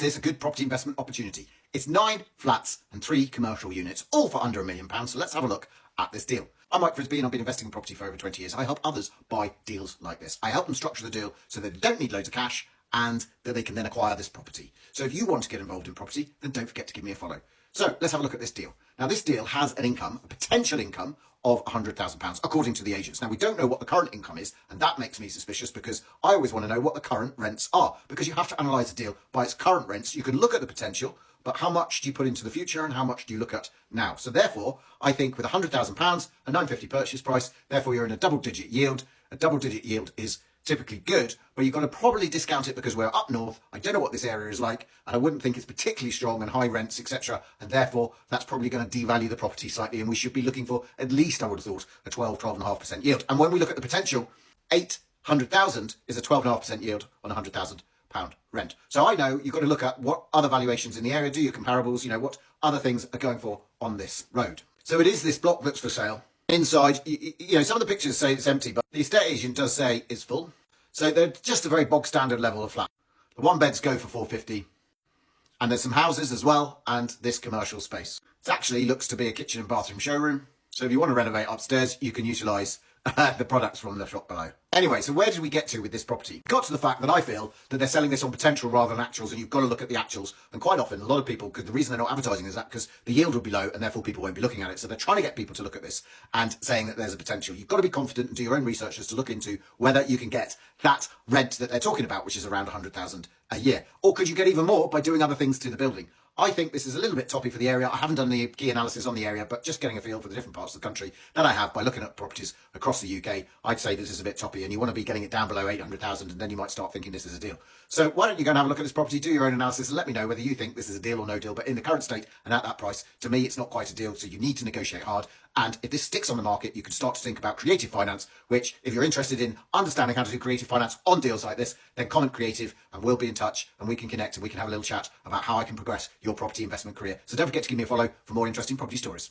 this a good property investment opportunity? It's 9 flats and 3 commercial units, all for under £1 million. So let's have a look at this deal. I'm Mike Frisby and I've been investing in property for over 20 years. I help others buy deals like this. I help them structure the deal so that they don't need loads of cash and that they can then acquire this property. So if you want to get involved in property, then don't forget to give me a follow. So let's have a look at this deal. Now this deal has an income, a potential income of £100,000 according to the agents. Now we don't know what the current income is, and that makes me suspicious because I always want to know what the current rents are, because you have to analyse a deal by its current rents. You can look at the potential, but how much do you put into the future and how much do you look at now? So therefore, I think with £100,000, a 950 purchase price, therefore you're in a double-digit yield. A double-digit yield is typically good, but you've got to probably discount it because we're up north. I don't know what this area is like, and I wouldn't think it's particularly strong and high rents, etc. And therefore, that's probably going to devalue the property slightly, and we should be looking for at least, I would have thought, a 12.5% yield. And when we look at the potential, 800,000 is a 12.5% yield on £100,000 rent. So I know you've got to look at what other valuations in the area, do your comparables, what other things are going for on this road. So it is this block that's for sale. Inside, some of the pictures say it's empty, but the estate agent does say it's full. So they're just a very bog standard level of flat. The one beds go for 450, and there's some houses as well, and this commercial space. It actually looks to be a kitchen and bathroom showroom. So if you want to renovate upstairs, you can utilise the products from the shop below. Anyway, so where did we get to with this property? We got to the fact that I feel that they're selling this on potential rather than actuals, and you've got to look at the actuals. And quite often, a lot of people, because the reason they're not advertising is that because the yield will be low and therefore people won't be looking at it. So they're trying to get people to look at this and saying that there's a potential. You've got to be confident and do your own research as to look into whether you can get that rent that they're talking about, which is around 100,000 a year. Or could you get even more by doing other things to the building? I think this is a little bit toppy for the area. I haven't done the key analysis on the area, but just getting a feel for the different parts of the country that I have by looking at properties across the UK, I'd say this is a bit toppy, and you want to be getting it down below 800,000, and then you might start thinking this is a deal. So why don't you go and have a look at this property, do your own analysis, and let me know whether you think this is a deal or no deal. But in the current state and at that price, to me, it's not quite a deal, so you need to negotiate hard. And if this sticks on the market, you can start to think about creative finance, which if you're interested in understanding how to do creative finance on deals like this, then comment creative and we'll be in touch and we can connect and we can have a little chat about how I can progress your property investment career. So don't forget to give me a follow for more interesting property stories.